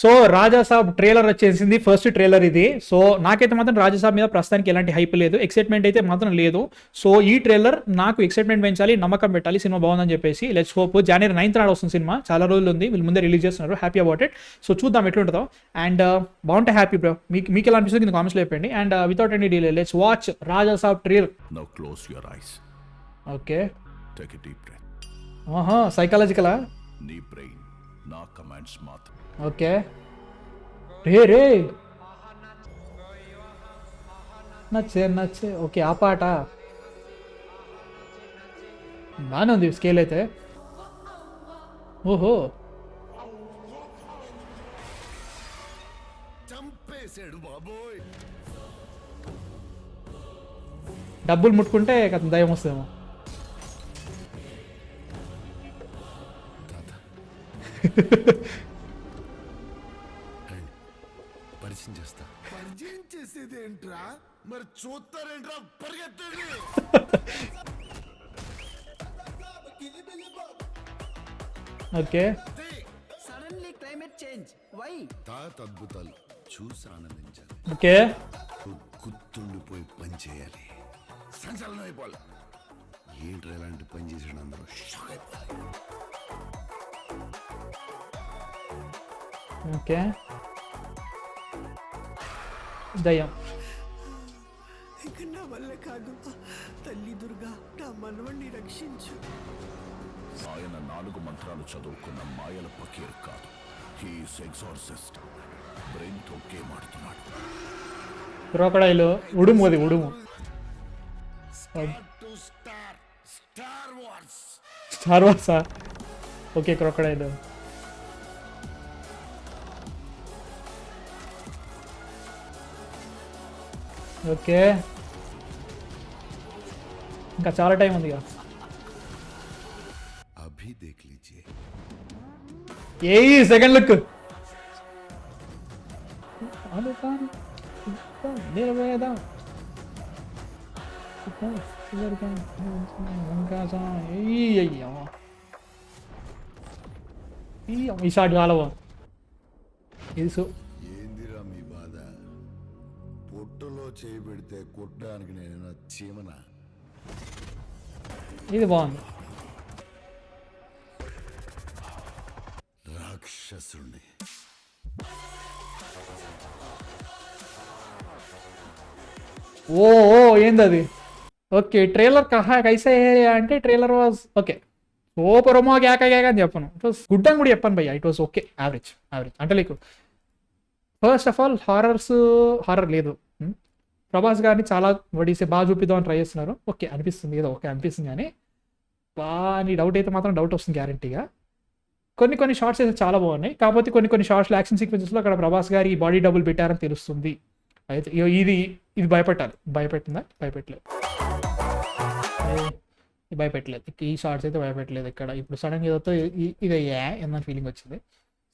So Raja Saab trailer వచ్చేసింది, first trailer ఇది. So నాకైతే మాత్రం రాజాసాబ్ మీద ప్రస్తుతానికి ఎలాంటి హైప్ లేదు, ఎక్సైట్మెంట్ అయితే మాత్రం లేదు. సో ఈ ట్రైలర్ నాకు ఎక్సైట్మెంట్ పెంచాలి, నమ్మకం పెట్టాలి సినిమా బాగుందని చెప్పేసి. Let's hope. జనవరి 9th నాడు వస్తుంది సినిమా, చాలా రోజులు ఉంది, వీళ్ళు ముందే రిలీజ్ చేస్తున్నారు. Happy about it. సో చూద్దాం ఎట్లుంటుందో. అండ్ బాగుంటే హ్యాపీ బ్రో. మీకు ఎలా అనిపిస్తుంది కింద కామెంట్స్లో చెప్పండి. And without any delay let's watch Rajasaab trailer. Now close your eyes. Okay. Take a deep breath. ఆహా, సైకాలజికలా? నీ brain నా కమాండ్స్ మాత్రం. ఓకే. రే నచ్చే ఓకే. ఆ పాట బాగానే ఉంది స్కేల్ అయితే. ఓహో, చంపేశాడు బాబోయ్. డబ్బులు ముట్టుకుంటే దయ్యం వస్తుందేమో. పరిచయం చేస్తా. పరిచయం చేసేది ఏంట్రా? మరి చూస్తారేంట్రా? పరిగెత్తండి. Okay. Suddenly climate change why? తాత అద్భుతాలు చూసి ఆనందించాలి. ఓకే. గుర్తుండిపోయి పని చేయాలి. సంచలనం అయిపోవాలి. ఏంట్రా ఇలాంటి పని చేసాడు? అందరూ షాక్ అయిపోవాలి. ఓకే. దయ్యం. ఇక నా వల్ల కాదు, తల్లి దుర్గా నా మనవణ్ణి రక్షించు. ఆయన 4 మంత్రాలు చదువుకున్న మాయల పకీర్ కాదు. He is exorcist. బ్రెయిన్ తో గేమ్ ఆడుతున్నాడు. క్రోకడైల్ ఉడుము, అది ఉడుము. స్టార్ వార్సా? ఓకే. క్రోకడైల్. ఓకే. ఇంకా చాలా టైం ఉంది. అభి దేఖ్ లీజియే. A second look. ఈ షాట్ చాలా బాగుంది. ఇది ఏందిరా మీ బాధ? పొట్టులో చేయి పెడితే కొట్టడానికి నేను చీమనా? ఇది బాగుంది. రాక్షసుణ్ణి. ఓ ఏంది అది? ఓకే. ట్రైలర్ కహా కైసే అంటే ట్రైలర్ వాజ్ ఓకే. సూపర్ ఒమో కేక అని చెప్పను, ఇట్ వాస్ గుడ్ అని కూడా చెప్పాను భయ్య. ఇట్ వాస్ ఓకే, యావరేజ్ అంటే like first of all horror లేదు. ప్రభాస్ గారిని చాలా వడిసే బాగా చూపిద్దామని ట్రై చేస్తున్నారు. ఓకే అనిపిస్తుంది, ఏదో ఓకే అనిపిస్తుంది. కానీ నీ డౌట్ అయితే మాత్రం డౌట్ వస్తుంది గ్యారంటీగా. కొన్ని షార్ట్స్ అయితే చాలా బాగున్నాయి, కాకపోతే కొన్ని షార్ట్స్లో యాక్షన్ సీక్వెన్సెస్లో అక్కడ ప్రభాస్ గారి బాడీ డబుల్ పెట్టారని తెలుస్తుంది. అయితే ఇది భయపెట్టాలి. భయపెట్టిందా? భయపెట్టలేదు. ఈ షార్ట్స్ అయితే భయపెట్టలేదు ఇక్కడ. ఇప్పుడు సడన్గా ఏదో ఇది ఏమన్నా ఫీలింగ్ వచ్చింది.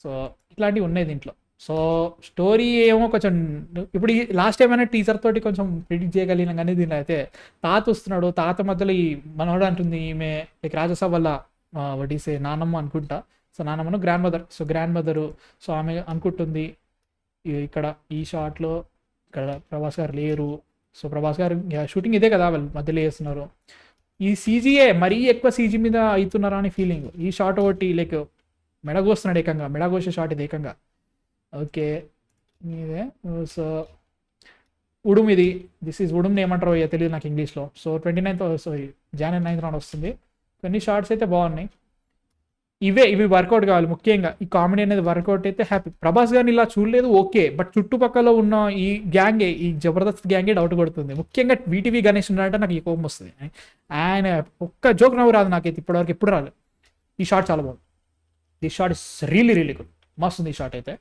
సో ఇట్లాంటివి ఉన్నాయి దీంట్లో. సో స్టోరీ ఏమో కొంచెం ఇప్పుడు లాస్ట్ టైం అయినా టీజర్ తోటి కొంచెం ప్రిడిక్ట్ చేయగలిగినాం. కానీ దీనిలో అయితే తాత వస్తున్నాడు, తాత మధ్యలో ఈ మనోడు అంటుంది ఈమె లైక్ రాజసాబ్ వల్ల వడ్డీసే నానమ్మ అనుకుంటా. సో నానమ్మను గ్రాండ్ మదరు. సో ఆమె అనుకుంటుంది ఇక్కడ ఈ షార్ట్లో ఇక్కడ ప్రభాస్ గారు లేరు. సో ప్రభాస్ గారు షూటింగ్ ఇదే కదా, వాళ్ళు మధ్యలో చేస్తున్నారు. ఈ సీజీఏ మరీ ఎక్కువ సీజీ మీద అవుతున్నారా అని ఫీలింగ్. ఈ షార్ట్ ఒకటి లైక్ మెడగోస్తున్నాడు ఏకంగా, మెడగోసే షార్ట్ ఇది ఏకంగా. ఓకే ఇదే. సో ఉడుమ్ ఇది. దిస్ ఈజ్ ఉడుమ్ని ఏమంటారో తెలియదు నాకు ఇంగ్లీష్లో. సో 29th జనవరి 9th నాడు వస్తుంది. కొన్ని షార్ట్స్ అయితే బాగున్నాయి. ఇవి వర్కౌట్ కావాలి ముఖ్యంగా. ఈ కామెడీ అనేది వర్కౌట్ అయితే హ్యాపీ. ప్రభాస్ గారిని ఇలా చూడలేదు ఓకే, బట్ చుట్టుపక్కల ఉన్న ఈ గ్యాంగే, ఈ జబర్దస్త్ గ్యాంగే డౌట్ కొడుతుంది. ముఖ్యంగా వీటీవీ గణేష్ ఉన్నారంటే నాకు ఈ కోపం వస్తుంది. ఆయన ఒక్క జోక్ నవ్వు రాదు నాకైతే ఇప్పటివరకు, ఎప్పుడు రాలేదు. ఈ షార్ట్ చాలా బాగుంది. ఈ షార్ట్ ఇస్ రియలీ గుడ్, మస్తు ఉంది ఈ షార్ట్ అయితే.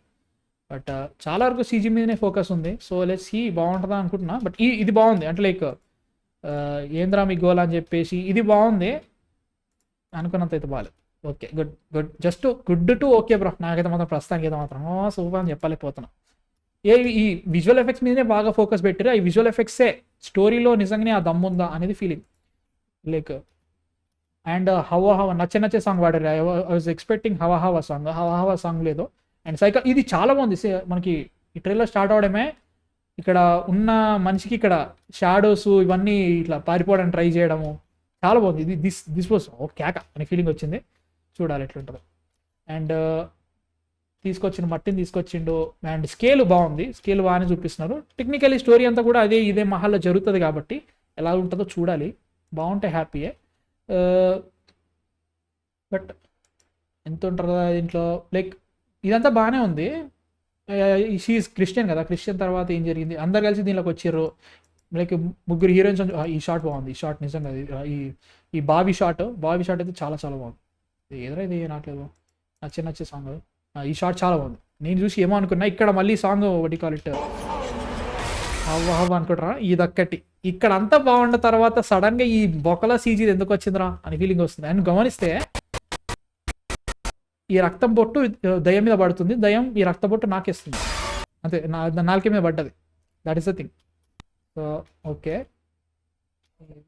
బట్ చాలా వరకు సీజీ మీదనే ఫోకస్ ఉంది. సో లెట్స్ సీ బాగుంటుందా అనుకుంటున్నా. బట్ ఇది బాగుంది. అంటే లైక్ ఏంద్రా మీ గోల్ అని చెప్పేసి ఇది బాగుంది, అనుకున్నంత అయితే బాగాలేదు. Okay good just good to okay bro. నాకైతే మాత్రం ప్రస్తుతానికి అయితే మాత్రం సూపర్ అని చెప్పలేకపోతున్నా. ఈ విజువల్ ఎఫెక్ట్స్ మీదనే బాగా ఫోకస్ పెట్టారు. ఈ విజువల్ ఎఫెక్ట్సే స్టోరీలో నిజంగానే ఆ దమ్ముందా అనేది ఫీలింగ్. లైక్ అండ్ హవా నచ్చే సాంగ్ వాడారు. ఐ వాజ్ ఎక్స్పెక్టింగ్ హవా సాంగ్ లేదు. అండ్ ఇది చాలా బాగుంది. మనకి ఈ ట్రైలర్ స్టార్ట్ అవడమే ఇక్కడ ఉన్న మనిషికి ఇక్కడ షాడోస్ ఇవన్నీ ఇట్లా పారిపోవడానికి ట్రై చేయడము చాలా బాగుంది. ఇది దిస్ వాస్ ఓ కేక అనే ఫీలింగ్ వచ్చింది. చూడాలి ఎట్లుంటుందో. అండ్ తీసుకొచ్చిన మట్టిని తీసుకొచ్చిండు. అండ్ స్కేల్ బాగుంది, స్కేల్ బాగానే చూపిస్తున్నారు. టెక్నికలీ స్టోరీ అంతా కూడా ఇదే మహల్లో జరుగుతుంది కాబట్టి ఎలా ఉంటుందో చూడాలి. బాగుంటే హ్యాపీయే. బట్ ఎంత ఉంటుందా దీంట్లో, లైక్ ఇదంతా బాగానే ఉంది. షీఈస్ క్రిస్టియన్ కదా, క్రిస్టియన్ తర్వాత ఏం జరిగింది, అందరు కలిసి దీనిలోకి వచ్చారు. లైక్ ముగ్గురు హీరోయిన్స్. ఈ షాట్ బాగుంది, ఈ షాట్ నిజంగా ఈ బావి షాట్ అయితే చాలా చాలా బాగుంది. ఏదైనా ఇది నాట్లేదు, నచ్చే సాంగ్. ఈ షాట్ చాలా బాగుంది. నేను చూసి ఏమో అనుకున్నా, ఇక్కడ మళ్ళీ సాంగ్ ఒకటి కాల్ ఇట్ అవ్వ అనుకుంటారా, ఇదొక్కటి ఇక్కడ అంతా బాగున్న తర్వాత సడన్గా ఈ బొక్కల సీజీ ఎందుకు వచ్చిందిరా అని ఫీలింగ్ వస్తుంది. అండ్ గమనిస్తే ఈ రక్తం బొట్టు దయ్యం మీద పడుతుంది, దయ్యం ఈ రక్త బొట్టు నాకేస్తుంది అంతే, నాలుకే మీద పడ్డది. That is the thing. So okay,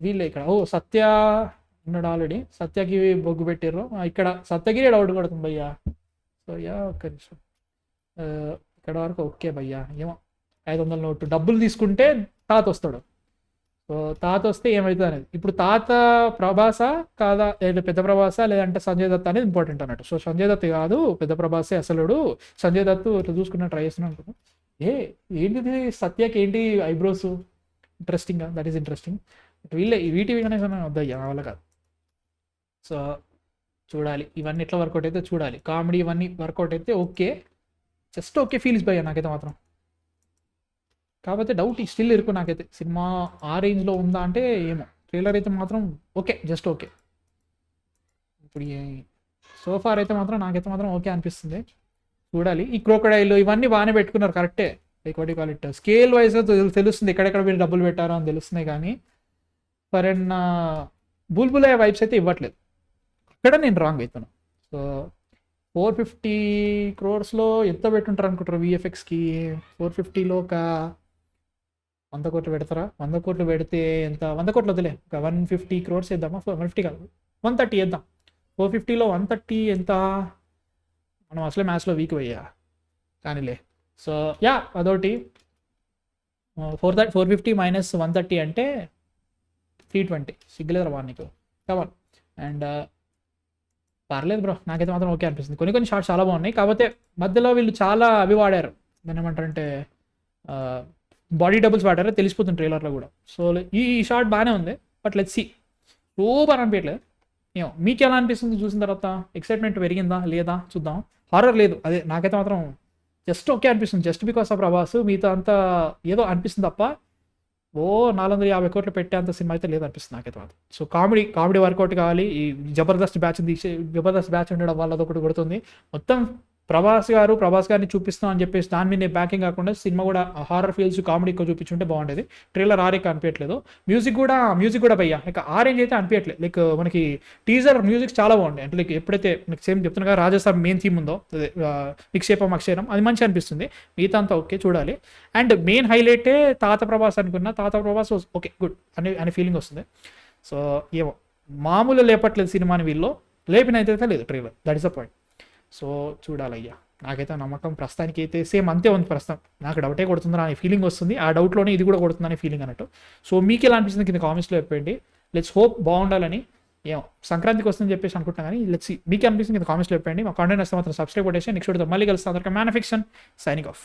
వీళ్ళే ఇక్కడ సత్య ఉన్నాడు ఆల్రెడీ. సత్యకి బొగ్గు పెట్టారు. ఇక్కడ సత్యగిరి డౌట్ కొడుతుంది భయ్యా. సో ఒక్క నిమిషం, ఇక్కడ వరకు ఓకే భయ్యా. ఏమో 500 నోటు డబ్బులు తీసుకుంటే తాత వస్తాడు. సో తాత వస్తే ఏమవుతుంది అనేది. ఇప్పుడు తాత ప్రభాసా కాదా, పెద్ద ప్రభాసా లేదంటే సంజయ్ దత్ అనేది ఇంపార్టెంట్ అన్నట్టు. సో సంజయ్ దత్ కాదు, పెద్ద ప్రభాసే అసలుడు. సంజయ్ దత్ ఇట్లా చూసుకున్న ట్రై చేస్తున్నాను అనుకున్నాను. ఏంటిది సత్యకి ఏంటి ఐబ్రోస్ ఇంట్రెస్టింగ్గా, దట్ ఈస్ ఇంట్రెస్టింగ్. వీటి కనీసం వద్దయ్యా వాళ్ళ కాదు. సో చూడాలి ఇవన్నీ ఎట్లా వర్కౌట్ అయితే చూడాలి. కామెడీ ఇవన్నీ వర్కౌట్ అయితే ఓకే, జస్ట్ ఓకే ఫీల్స్ భయ్యా నాకైతే మాత్రం. కాకపోతే డౌట్ స్టిల్ ఇరుకు నాకైతే, సినిమా ఆ రేంజ్లో ఉందా అంటే ఏమో. ట్రైలర్ అయితే మాత్రం ఓకే, జస్ట్ ఓకే. ఇప్పుడు సోఫార్ అయితే మాత్రం నాకైతే మాత్రం ఓకే అనిపిస్తుంది. చూడాలి. ఈ క్రోకడైల్ ఇవన్నీ బాగానే పెట్టుకున్నారు, కరెక్టే. Like what you call it, scale వైజ్గా తెలుస్తుంది ఎక్కడెక్కడ మీరు డబ్బులు పెట్టారో అని తెలుస్తున్నాయి. కానీ ఫరెన్ బుల్బులే వైబ్స్ అయితే ఇవ్వట్లేదు. అక్కడ నేను రాంగ్ అవుతాను. సో 450 crores ఎంత పెట్టుంటారు అనుకుంటారు విఎఫ్ఎక్స్కి? 450లో ఒక 100 కోట్లు పెడతారా? 100 కోట్లు పెడితే ఎంత? 100 కోట్లు వదిలే, ఒక 150 crores వేద్దామా? 150 కాదు, 130 వేద్దాం. 450లో 130 ఎంత? మనం అసలే మ్యాథ్స్లో వీక్ అయ్యా కానీలే. సో అదొకటి. 450 మైనస్ 130 అంటే 320. సిగ్గులేదురా బా నీకు, కమాన్. అండ్ పర్లేదు బ్రో, నాకైతే మాత్రం ఓకే అనిపిస్తుంది. కొన్ని షార్ట్స్ చాలా బాగున్నాయి. కాకపోతే మధ్యలో వీళ్ళు చాలా అవి వాడారు, దాన్ని ఏమంటారంటే బాడీ డబుల్స్ వాడారు, తెలిసిపోతుంది ట్రైలర్లో కూడా. సో ఈ షార్ట్ బాగానే ఉంది. బట్ లెట్స్ సీ, సూపర్ అనిపించలేదు. ఏమో మీకు ఎలా అనిపిస్తుంది చూసిన తర్వాత? ఎక్సైట్మెంట్ పెరిగిందా లేదా చూద్దాం. హారర్ లేదు, అదే నాకైతే మాత్రం జస్ట్ ఓకే అనిపిస్తుంది. జస్ట్ బికాస్ ఆఫ్ ప్రభాస్, మీతో అంతా ఏదో అనిపిస్తుంది తప్ప 450 కోట్లు పెట్టేంత సినిమా అయితే లేదనిపిస్తుంది నాకైతే మాత్రం. సో కామెడీ వర్కౌట్ కావాలి. ఈ జబర్దస్త్ బ్యాచ్ ఉండడం వల్ల అదొకటి కొడుతుంది. మొత్తం ప్రభాస్ గారిని చూపిస్తాం అని చెప్పేసి దాని మీద బ్యాకింగ్ కాకుండా సినిమా కూడా హారర్ ఫీల్స్, కామెడీ ఎక్కువ చూపించుంటే బాగుండేది. ట్రైలర్ ఆరేక అనిపించట్లేదు. మ్యూజిక్ కూడా భయ్యా లైక్ ఆరేంజ్ అయితే అనిపించట్లేదు. లైక్ మనకి టీజర్ మ్యూజిక్ చాలా బాగుంది. అంటే లైక్ ఎప్పుడైతే మీకు సేమ్ చెప్తున్నా కదా, రాజస్థాన్ మెయిన్ థీమ్ ఉందో అదే విక్షేపం అక్షరం, అది మంచి అనిపిస్తుంది. మిగతా అంతా ఓకే, చూడాలి. అండ్ మెయిన్ హైలైటే తాత ప్రభాస్ అనుకున్నా. తాత ప్రభాస్ ఓకే గుడ్ అనే ఫీలింగ్ వస్తుంది. సో ఏమో మామూలు లేపట్లేదు సినిమాని, వీళ్ళు లేపినైతే లేదు trailer. That is the point. So చూడాలయ్యా. నాకైతే నమ్మకం ప్రస్తుతానికి అయితే సేమ్ అంతే ఉంది. ప్రస్తుతం నాకు డౌటే కొడుతుందా అనే ఫీలింగ్ వస్తుంది. ఆ డౌట్లోనే ఇది కూడా కొడుతుందనే ఫీలింగ్ అన్నట్టు. సో మీకు ఎలా అనిపిస్తుంది కింద కామెంట్స్లో చెప్పండి. లెట్స్ హోప్ బాగుండాలని. ఏమో సంక్రాంతికి వస్తుందని చెప్పేసి అనుకుంటున్నా, కానీ లెట్స్ సీ మీకు అనిపిస్తుంది కింద కామెంట్స్లో చెప్పండి. మా కాంటెంట్ వస్తే మాత్రం సబ్స్క్రైబ్ కొట్టేసి నెక్స్ట్ వీడియోతో మళ్ళీ కలుస్తాం. అందరికీ man of fiction signing off.